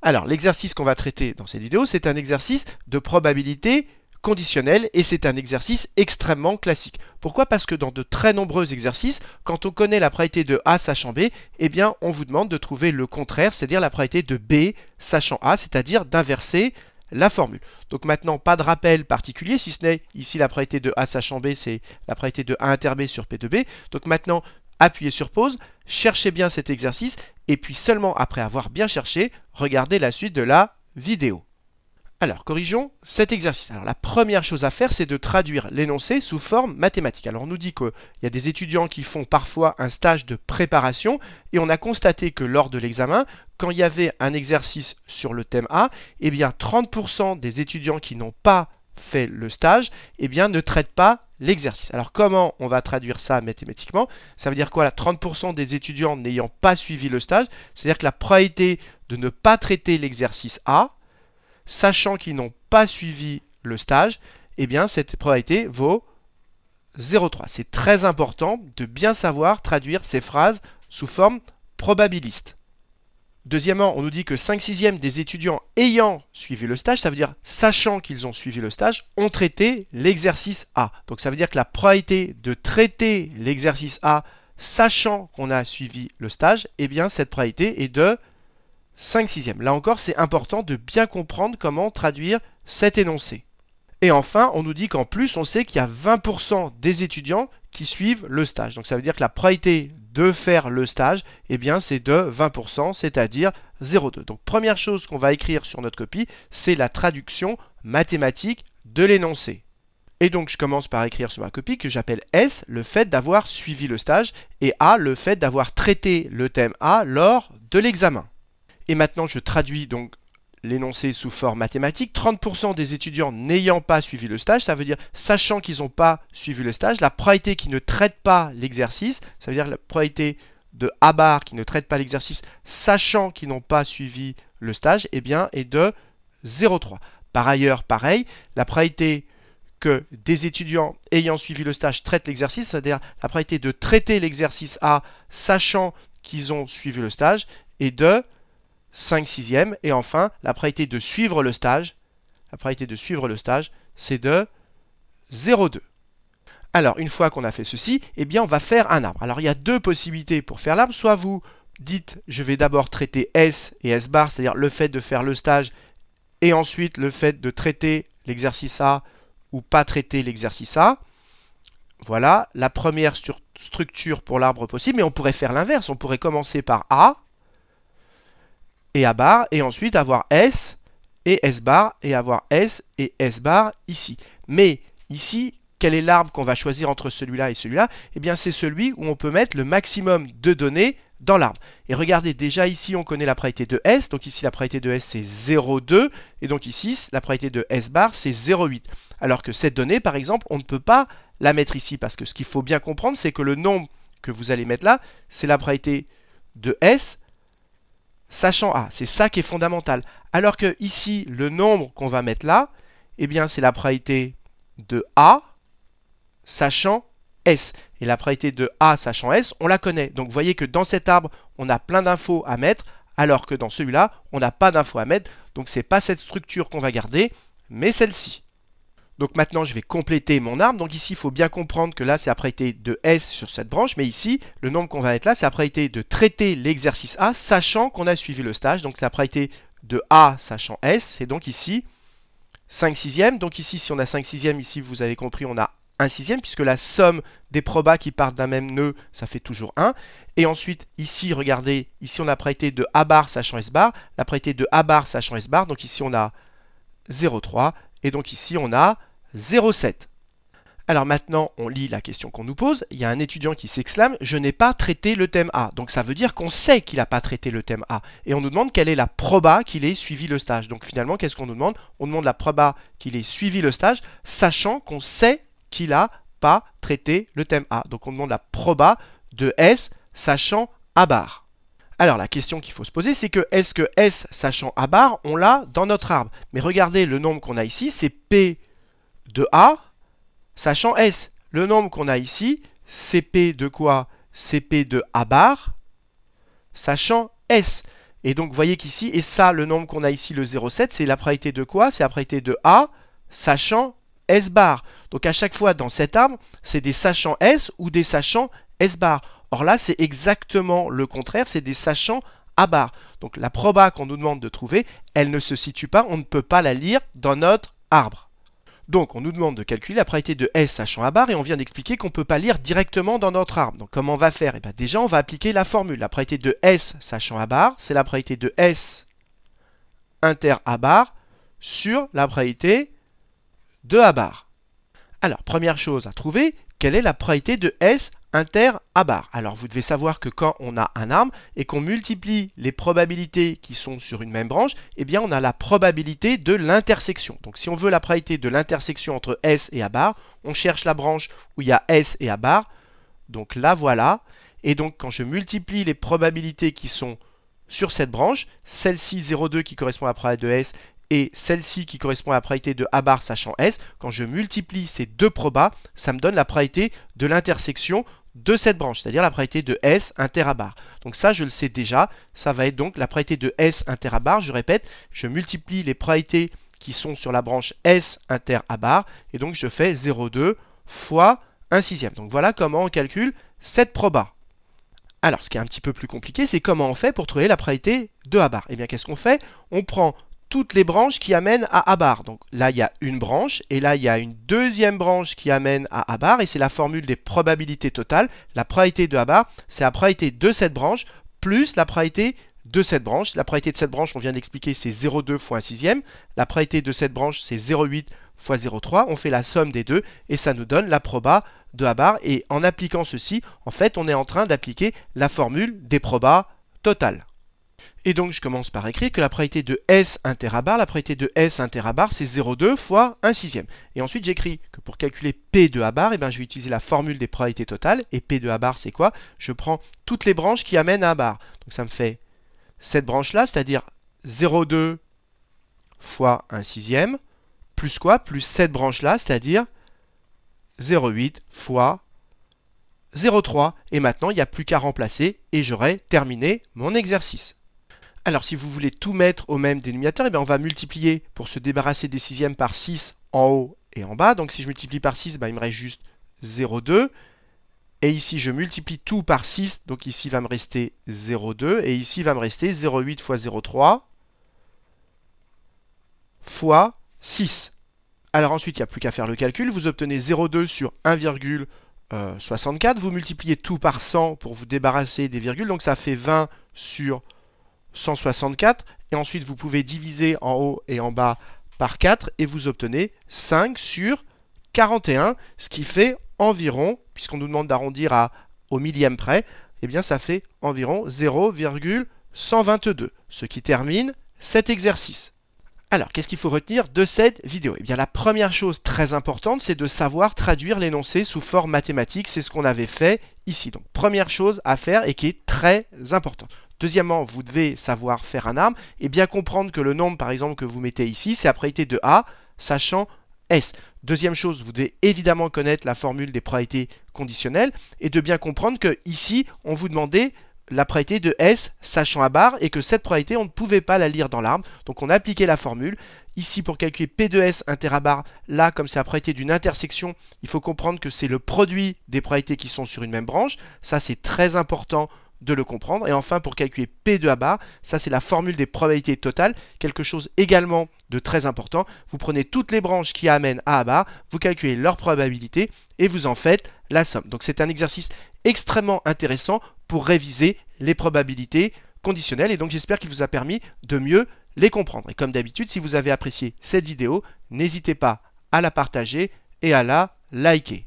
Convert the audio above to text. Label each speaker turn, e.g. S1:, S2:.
S1: Alors, l'exercice qu'on va traiter dans cette vidéo, c'est un exercice de probabilité conditionnelle et c'est un exercice extrêmement classique. Pourquoi? Parce que dans de très nombreux exercices, quand on connaît la probabilité de A sachant B, eh bien, on vous demande de trouver le contraire, c'est-à-dire la probabilité de B sachant A, c'est-à-dire d'inverser la formule. Donc maintenant, pas de rappel particulier, si ce n'est ici la probabilité de A sachant B, c'est la probabilité de A inter B sur P de B. Donc maintenant, appuyez sur pause, cherchez bien cet exercice et puis seulement après avoir bien cherché, regardez la suite de la vidéo. Alors, corrigeons cet exercice. Alors, la première chose à faire, c'est de traduire l'énoncé sous forme mathématique. Alors, on nous dit qu'il y a des étudiants qui font parfois un stage de préparation et on a constaté que lors de l'examen, quand il y avait un exercice sur le thème A, eh bien 30% des étudiants qui n'ont pas fait le stage, eh bien ne traitent pas l'exercice. Alors, comment on va traduire ça mathématiquement? Ça veut dire quoi là? 30% des étudiants n'ayant pas suivi le stage, c'est-à-dire que la probabilité de ne pas traiter l'exercice A, sachant qu'ils n'ont pas suivi le stage, eh bien cette probabilité vaut 0,3. C'est très important de bien savoir traduire ces phrases sous forme probabiliste. Deuxièmement, on nous dit que 5/6 des étudiants ayant suivi le stage, ça veut dire sachant qu'ils ont suivi le stage, ont traité l'exercice A. Donc ça veut dire que la probabilité de traiter l'exercice A sachant qu'on a suivi le stage, eh bien cette probabilité est de 5/6. Là encore, c'est important de bien comprendre comment traduire cet énoncé. Et enfin, on nous dit qu'en plus, on sait qu'il y a 20% des étudiants qui suivent le stage. Donc ça veut dire que la probabilité de faire le stage, eh bien, c'est de 20%, c'est-à-dire 0,2. Donc première chose qu'on va écrire sur notre copie, c'est la traduction mathématique de l'énoncé. Et donc je commence par écrire sur ma copie que j'appelle S, le fait d'avoir suivi le stage, et A, le fait d'avoir traité le thème A lors de l'examen. Et maintenant, je traduis donc l'énoncé sous forme mathématique. 30% des étudiants n'ayant pas suivi le stage, ça veut dire sachant qu'ils n'ont pas suivi le stage. La probabilité qui ne traite pas l'exercice, ça veut dire la probabilité de A bar qui ne traite pas l'exercice, sachant qu'ils n'ont pas suivi le stage, eh bien, est de 0,3. Par ailleurs, pareil, la probabilité que des étudiants ayant suivi le stage traitent l'exercice, c'est-à-dire la probabilité de traiter l'exercice A, sachant qu'ils ont suivi le stage, est de 5/6. Et enfin, la probabilité de suivre le stage, c'est de 0,2. Alors, une fois qu'on a fait ceci, eh bien, on va faire un arbre. Alors, il y a deux possibilités pour faire l'arbre. Soit vous dites, je vais d'abord traiter S et S bar, c'est-à-dire le fait de faire le stage, et ensuite le fait de traiter l'exercice A ou pas traiter l'exercice A. Voilà la première structure pour l'arbre possible, mais on pourrait faire l'inverse. On pourrait commencer par A, et A bar, et ensuite avoir S et S bar, et avoir S et S bar ici. Mais ici, quel est l'arbre qu'on va choisir entre celui-là et celui-là? Eh bien, c'est celui où on peut mettre le maximum de données dans l'arbre. Et regardez, déjà ici, on connaît la probabilité de S, donc ici, la probabilité de S, c'est 0,2, et donc ici, la probabilité de S bar, c'est 0,8. Alors que cette donnée, par exemple, on ne peut pas la mettre ici, parce que ce qu'il faut bien comprendre, c'est que le nombre que vous allez mettre là, c'est la probabilité de S, sachant A, c'est ça qui est fondamental. Alors que ici, le nombre qu'on va mettre là, eh bien, c'est la probabilité de A, sachant S. Et la probabilité de A, sachant S, on la connaît. Donc, vous voyez que dans cet arbre, on a plein d'infos à mettre, alors que dans celui-là, on n'a pas d'infos à mettre. Donc, ce n'est pas cette structure qu'on va garder, mais celle-ci. Donc maintenant, je vais compléter mon arbre. Donc ici, il faut bien comprendre que là, c'est la probabilité de S sur cette branche. Mais ici, le nombre qu'on va mettre là, c'est la probabilité de traiter l'exercice A, sachant qu'on a suivi le stage. Donc c'est la probabilité de A, sachant S. C'est donc ici 5/6. Donc ici, si on a 5/6, ici, vous avez compris, on a 1/6, puisque la somme des probas qui partent d'un même nœud, ça fait toujours 1. Et ensuite, ici, regardez, ici, on a la probabilité de A bar, sachant S bar. La probabilité de A bar, sachant S bar. Donc ici, on a 0,3. Et donc ici, on a 0,7. Alors maintenant, on lit la question qu'on nous pose. Il y a un étudiant qui s'exclame « Je n'ai pas traité le thème A ». Donc ça veut dire qu'on sait qu'il n'a pas traité le thème A. Et on nous demande quelle est la proba qu'il ait suivi le stage. Donc finalement, qu'est-ce qu'on nous demande? On demande la proba qu'il ait suivi le stage, sachant qu'on sait qu'il n'a pas traité le thème A. Donc on demande la proba de S, sachant A bar. Alors la question qu'il faut se poser, c'est que est-ce que S, sachant A bar, on l'a dans notre arbre? Mais regardez, le nombre qu'on a ici, c'est P de A, sachant S. Le nombre qu'on a ici, c'est P de quoi? C'est P de A bar, sachant S. Et donc, vous voyez qu'ici, et ça, le nombre qu'on a ici, le 0,7, c'est la probabilité de quoi? C'est la probabilité de A, sachant S bar. Donc, à chaque fois, dans cet arbre, c'est des sachant S ou des sachant S bar. Or là, c'est exactement le contraire, c'est des sachant A bar. Donc, la proba qu'on nous demande de trouver, elle ne se situe pas, on ne peut pas la lire dans notre arbre. Donc, on nous demande de calculer la probabilité de S sachant A bar et on vient d'expliquer qu'on ne peut pas lire directement dans notre arbre. Donc, comment on va faire? Eh bien, déjà, on va appliquer la formule. La probabilité de S sachant A bar, c'est la probabilité de S inter A bar sur la probabilité de A bar. Alors, première chose à trouver, quelle est la probabilité de S inter A bar? Alors, vous devez savoir que quand on a un arbre et qu'on multiplie les probabilités qui sont sur une même branche, eh bien, on a la probabilité de l'intersection. Donc, si on veut la probabilité de l'intersection entre S et A bar, on cherche la branche où il y a S et A bar. Donc, là, voilà. Et donc, quand je multiplie les probabilités qui sont sur cette branche, celle-ci 0,2 qui correspond à la probabilité de S et celle-ci qui correspond à la probabilité de A bar sachant S, quand je multiplie ces deux probas, ça me donne la probabilité de l'intersection de cette branche, c'est-à-dire la probabilité de S inter A bar. Donc ça, je le sais déjà, ça va être donc la probabilité de S inter A bar. Je répète, je multiplie les probabilités qui sont sur la branche S inter A bar, et donc je fais 0,2 fois 1/6. Donc voilà comment on calcule cette proba. Alors, ce qui est un petit peu plus compliqué, c'est comment on fait pour trouver la probabilité de A bar. Eh bien, qu'est-ce qu'on fait? On prend toutes les branches qui amènent à A bar. Donc là, il y a une branche, et là, il y a une deuxième branche qui amène à A bar, et c'est la formule des probabilités totales. La probabilité de A bar, c'est la probabilité de cette branche, plus la probabilité de cette branche. La probabilité de cette branche, on vient d'expliquer, c'est 0,2 fois 1/6. La probabilité de cette branche, c'est 0,8 fois 0,3. On fait la somme des deux, et ça nous donne la proba de A bar. Et en appliquant ceci, en fait, on est en train d'appliquer la formule des probas totales. Et donc, je commence par écrire que la probabilité de S inter A bar, la probabilité de S inter A bar, c'est 0,2 fois 1/6. Et ensuite, j'écris que pour calculer P de A bar, eh bien, je vais utiliser la formule des probabilités totales. Et P de A bar, c'est quoi? Je prends toutes les branches qui amènent à A bar. Donc, ça me fait cette branche-là, c'est-à-dire 0,2 fois 1/6, plus quoi? Plus cette branche-là, c'est-à-dire 0,8 fois 0,3. Et maintenant, il n'y a plus qu'à remplacer et j'aurai terminé mon exercice. Alors, si vous voulez tout mettre au même dénominateur, eh bien, on va multiplier pour se débarrasser des sixièmes par 6 en haut et en bas. Donc, si je multiplie par 6, il me reste juste 0,2. Et ici, je multiplie tout par 6. Donc, ici, il va me rester 0,2. Et ici, il va me rester 0,8 fois 0,3 fois 6. Alors, ensuite, il n'y a plus qu'à faire le calcul. Vous obtenez 0,2 sur 1,64. Vous multipliez tout par 100 pour vous débarrasser des virgules. Donc, ça fait 20 sur 164, et ensuite vous pouvez diviser en haut et en bas par 4 et vous obtenez 5 sur 41, ce qui fait environ, puisqu'on nous demande d'arrondir au millième près, eh bien ça fait environ 0,122, ce qui termine cet exercice. Alors, qu'est-ce qu'il faut retenir de cette vidéo? Eh bien, la première chose très importante, c'est de savoir traduire l'énoncé sous forme mathématique. C'est ce qu'on avait fait ici. Donc, première chose à faire et qui est très importante. Deuxièmement, vous devez savoir faire un arbre et bien comprendre que le nombre, par exemple, que vous mettez ici, c'est la probabilité de A, sachant S. Deuxième chose, vous devez évidemment connaître la formule des probabilités conditionnelles et de bien comprendre que ici, on vous demandait la probabilité de S sachant A bar et que cette probabilité, on ne pouvait pas la lire dans l'arbre. Donc, on a appliqué la formule. Ici, pour calculer P de S inter A bar, là, comme c'est la probabilité d'une intersection, il faut comprendre que c'est le produit des probabilités qui sont sur une même branche. Ça, c'est très important de le comprendre. Et enfin, pour calculer P de A bar, ça, c'est la formule des probabilités totales. Quelque chose également de très important. Vous prenez toutes les branches qui amènent à A bar, vous calculez leur probabilité et vous en faites la somme. Donc, c'est un exercice extrêmement intéressant pour réviser les probabilités conditionnelles. Et donc, j'espère qu'il vous a permis de mieux les comprendre. Et comme d'habitude, si vous avez apprécié cette vidéo, n'hésitez pas à la partager et à la liker.